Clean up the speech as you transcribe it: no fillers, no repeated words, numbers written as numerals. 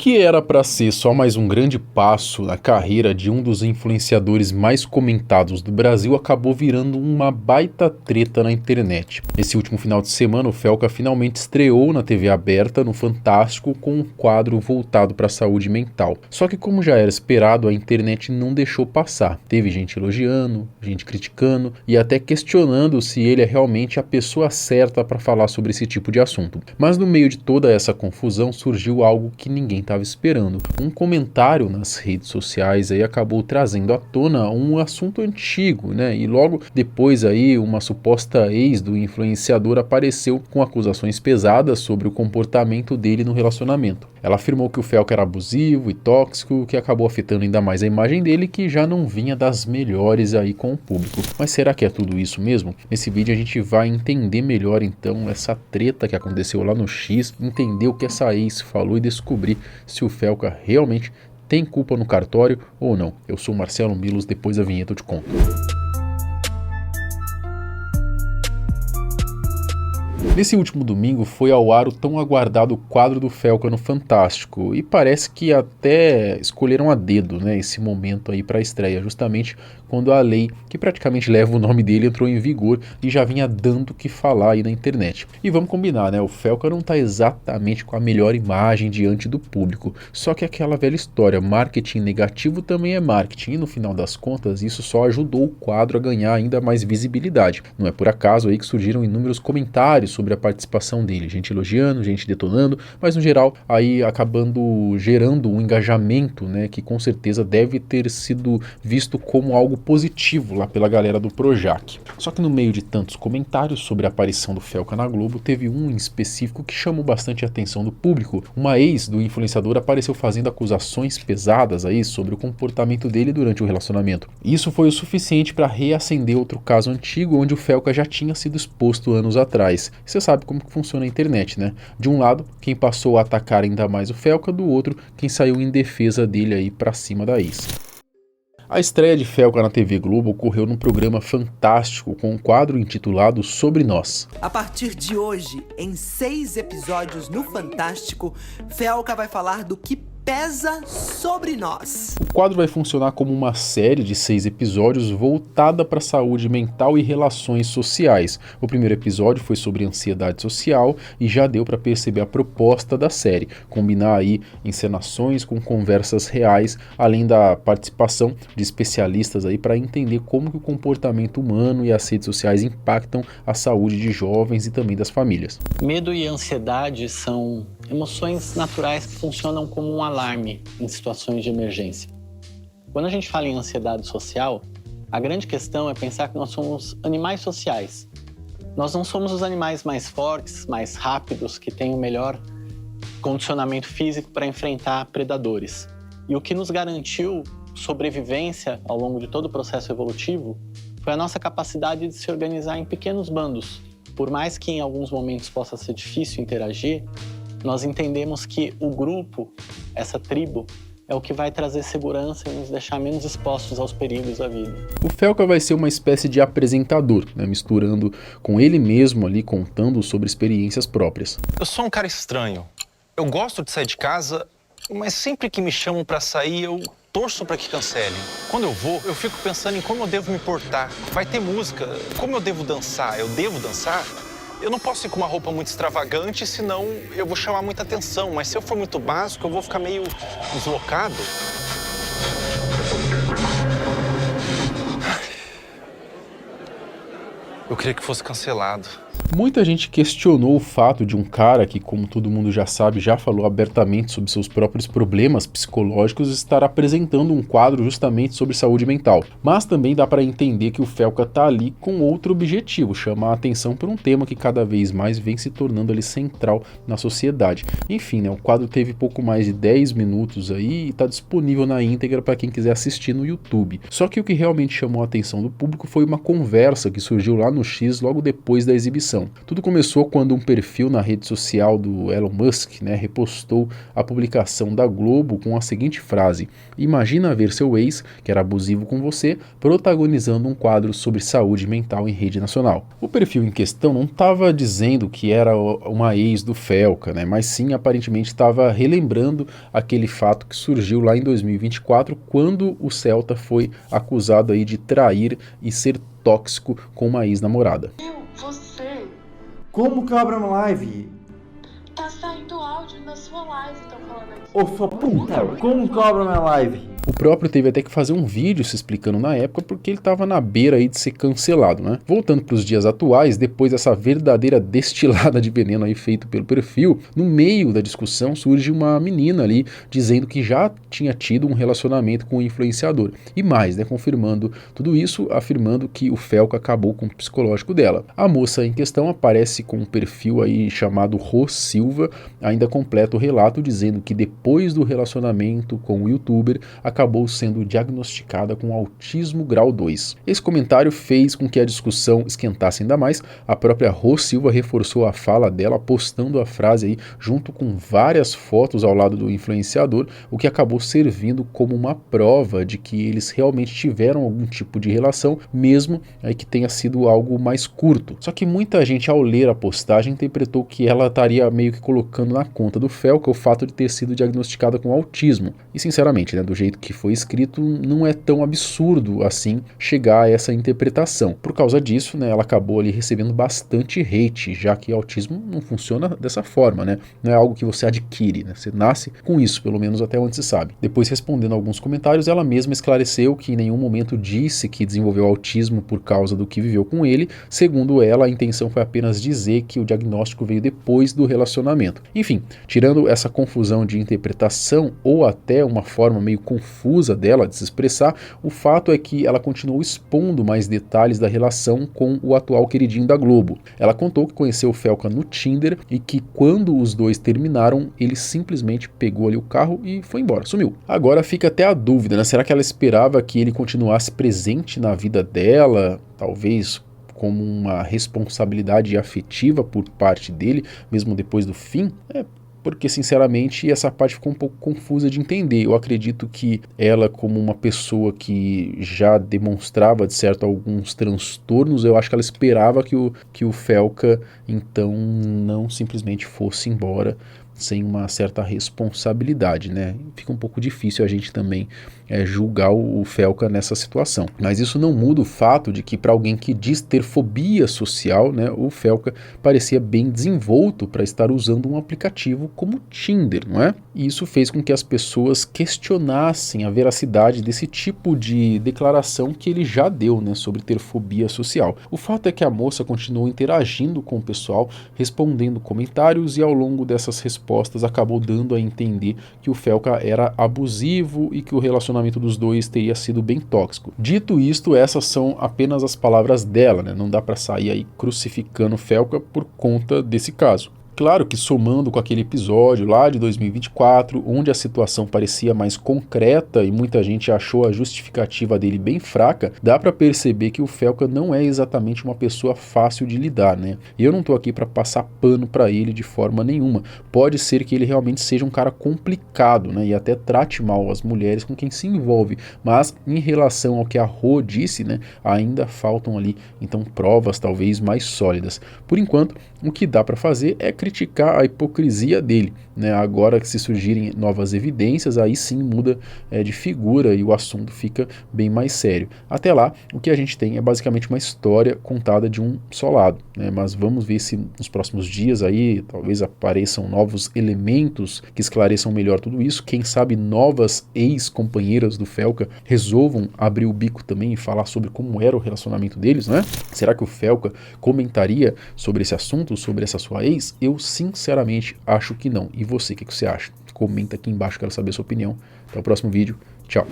que era para ser só mais um grande passo na carreira de um dos influenciadores mais comentados do Brasil acabou virando uma baita treta na internet. Nesse último final de semana, o Felca finalmente estreou na TV aberta no Fantástico com um quadro voltado para a saúde mental. Só que, como já era esperado, a internet não deixou passar. Teve gente elogiando, gente criticando e até questionando se ele é realmente a pessoa certa para falar sobre esse tipo de assunto. Mas no meio de toda essa confusão surgiu algo que ninguém estava esperando. Um comentário nas redes sociais aí acabou trazendo à tona um assunto antigo, né? E logo depois aí uma suposta ex do influenciador apareceu com acusações pesadas sobre o comportamento dele no relacionamento. Ela afirmou que o Felca era abusivo e tóxico, que acabou afetando ainda mais a imagem dele, que já não vinha das melhores aí com o público. Mas será que é tudo isso mesmo? Nesse vídeo a gente vai entender melhor então essa treta que aconteceu lá no X, entender o que essa ex falou e descobrir se o Felca realmente tem culpa no cartório ou não. Eu sou o Marcelo Milos, depois da vinheta eu te conto. Nesse último domingo foi ao ar o tão aguardado quadro do Felca no Fantástico e parece que até escolheram a dedo, né, esse momento aí para a estreia, justamente quando a lei que praticamente leva o nome dele entrou em vigor e já vinha dando o que falar aí na internet. E vamos combinar, né, o Felca não está exatamente com a melhor imagem diante do público, só que aquela velha história, marketing negativo também é marketing e no final das contas isso só ajudou o quadro a ganhar ainda mais visibilidade. Não é por acaso aí que surgiram inúmeros comentários sobre a participação dele, gente elogiando, gente detonando, mas no geral aí acabando gerando um engajamento, né, que com certeza deve ter sido visto como algo positivo lá pela galera do Projac. Só que no meio de tantos comentários sobre a aparição do Felca na Globo, teve um em específico que chamou bastante a atenção do público. Uma ex do influenciador apareceu fazendo acusações pesadas aí sobre o comportamento dele durante o relacionamento. Isso foi o suficiente para reacender outro caso antigo onde o Felca já tinha sido exposto anos atrás. Você sabe como que funciona a internet, né? De um lado, quem passou a atacar ainda mais o Felca, do outro, quem saiu em defesa dele aí pra cima da ex. A estreia de Felca na TV Globo ocorreu num programa fantástico com um quadro intitulado Sobre Nós. A partir de hoje, em 6 episódios no Fantástico, Felca vai falar do que pesa sobre nós. O quadro vai funcionar como uma série de 6 episódios voltada para a saúde mental e relações sociais. O primeiro episódio foi sobre ansiedade social e já deu para perceber a proposta da série, combinar aí encenações com conversas reais, além da participação de especialistas aí para entender como que o comportamento humano e as redes sociais impactam a saúde de jovens e também das famílias. Medo e ansiedade são emoções naturais que funcionam como um alarme em situações de emergência. Quando a gente fala em ansiedade social, a grande questão é pensar que nós somos animais sociais. Nós não somos os animais mais fortes, mais rápidos, que têm o melhor condicionamento físico para enfrentar predadores. E o que nos garantiu sobrevivência ao longo de todo o processo evolutivo foi a nossa capacidade de se organizar em pequenos bandos. Por mais que em alguns momentos possa ser difícil interagir, nós entendemos que o grupo, essa tribo, é o que vai trazer segurança e nos deixar menos expostos aos perigos da vida. O Felca vai ser uma espécie de apresentador, né, misturando com ele mesmo ali, contando sobre experiências próprias. Eu sou um cara estranho. Eu gosto de sair de casa, mas sempre que me chamam pra sair, eu torço pra que cancelem. Quando eu vou, eu fico pensando em como eu devo me portar. Vai ter música, como eu devo dançar? Eu devo dançar? Eu não posso ir com uma roupa muito extravagante, senão eu vou chamar muita atenção. Mas se eu for muito básico, eu vou ficar meio deslocado. Eu queria que fosse cancelado. Muita gente questionou o fato de um cara que, como todo mundo já sabe, já falou abertamente sobre seus próprios problemas psicológicos, estar apresentando um quadro justamente sobre saúde mental. Mas também dá para entender que o Felca tá ali com outro objetivo, chamar a atenção por um tema que cada vez mais vem se tornando ali central na sociedade. Enfim, né, o quadro teve pouco mais de 10 minutos aí e está disponível na íntegra para quem quiser assistir no YouTube. Só que o que realmente chamou a atenção do público foi uma conversa que surgiu lá no X logo depois da exibição. Tudo começou quando um perfil na rede social do Elon Musk, né, repostou a publicação da Globo com a seguinte frase: "Imagina ver seu ex, que era abusivo com você, protagonizando um quadro sobre saúde mental em rede nacional." O perfil em questão não estava dizendo que era uma ex do Felca, né, mas sim aparentemente estava relembrando aquele fato que surgiu lá em 2024, quando o Celta foi acusado aí de trair e ser tóxico com uma ex-namorada. Você Como que eu abro uma live? tá saindo áudio na sua live, estão falando aqui. Ô sua puta, como que eu abro minha live? O próprio teve até que fazer um vídeo se explicando na época porque ele estava na beira aí de ser cancelado, né? Voltando para os dias atuais, depois dessa verdadeira destilada de veneno aí feito pelo perfil, no meio da discussão surge uma menina ali dizendo que já tinha tido um relacionamento com o influenciador. E mais, né, confirmando tudo isso, afirmando que o Felca acabou com o psicológico dela. A moça em questão aparece com um perfil aí chamado Rô Silva, ainda completa o relato dizendo que depois do relacionamento com o youtuber, acabou sendo diagnosticada com autismo grau 2. Esse comentário fez com que a discussão esquentasse ainda mais. A própria Rô Silva reforçou a fala dela, postando a frase aí junto com várias fotos ao lado do influenciador, o que acabou servindo como uma prova de que eles realmente tiveram algum tipo de relação, mesmo aí que tenha sido algo mais curto. Só que muita gente, ao ler a postagem, interpretou que ela estaria meio que colocando na conta do Felca o fato de ter sido diagnosticada com autismo. E sinceramente, né, do jeito que foi escrito, não é tão absurdo assim chegar a essa interpretação. Por causa disso, né, ela acabou ali recebendo bastante hate, já que autismo não funciona dessa forma, né? Não é algo que você adquire, né? Você nasce com isso, pelo menos até onde se sabe. Depois, respondendo alguns comentários, ela mesma esclareceu que em nenhum momento disse que desenvolveu autismo por causa do que viveu com ele. Segundo ela, a intenção foi apenas dizer que o diagnóstico veio depois do relacionamento. Enfim, tirando essa confusão de interpretação ou até uma forma meio confusa dela de se expressar, o fato é que ela continuou expondo mais detalhes da relação com o atual queridinho da Globo. Ela contou que conheceu o Felca no Tinder e que quando os dois terminaram, ele simplesmente pegou ali o carro e foi embora, sumiu. Agora fica até a dúvida, né? Será que ela esperava que ele continuasse presente na vida dela, talvez como uma responsabilidade afetiva por parte dele, mesmo depois do fim? Porque, sinceramente, essa parte ficou um pouco confusa de entender. Eu acredito que ela, como uma pessoa que já demonstrava, de certo, alguns transtornos, eu acho que ela esperava que o Felca, então, não simplesmente fosse embora sem uma certa responsabilidade, né? Fica um pouco difícil a gente também julgar o Felca nessa situação. Mas isso não muda o fato de que, para alguém que diz ter fobia social, né, o Felca parecia bem desenvolto para estar usando um aplicativo como Tinder, não é? E isso fez com que as pessoas questionassem a veracidade desse tipo de declaração que ele já deu, né, sobre ter fobia social. O fato é que a moça continuou interagindo com o pessoal, respondendo comentários, e ao longo dessas respostas acabou dando a entender que o Felca era abusivo e que o relacionamento dos dois teria sido bem tóxico. Dito isto, essas são apenas as palavras dela, né? Não dá para sair aí crucificando o Felca por conta desse caso. Claro que, somando com aquele episódio lá de 2024, onde a situação parecia mais concreta e muita gente achou a justificativa dele bem fraca, dá para perceber que o Felca não é exatamente uma pessoa fácil de lidar, né? E eu não tô aqui para passar pano para ele de forma nenhuma. Pode ser que ele realmente seja um cara complicado, né? E até trate mal as mulheres com quem se envolve. Mas, em relação ao que a Rô disse, né? Ainda faltam ali, então, provas talvez mais sólidas. Por enquanto, o que dá para fazer é criticar a hipocrisia dele, né? Agora que se surgirem novas evidências, aí sim muda de figura e o assunto fica bem mais sério. Até lá, o que a gente tem é basicamente uma história contada de um só lado, né? Mas vamos ver se nos próximos dias aí talvez apareçam novos elementos que esclareçam melhor tudo isso. Quem sabe novas ex-companheiras do Felca resolvam abrir o bico também e falar sobre como era o relacionamento deles, né? Será que o Felca comentaria sobre esse assunto, sobre essa sua ex? Eu sinceramente acho que não. E você, o que você acha? Comenta aqui embaixo, quero saber a sua opinião. Até o próximo vídeo. Tchau.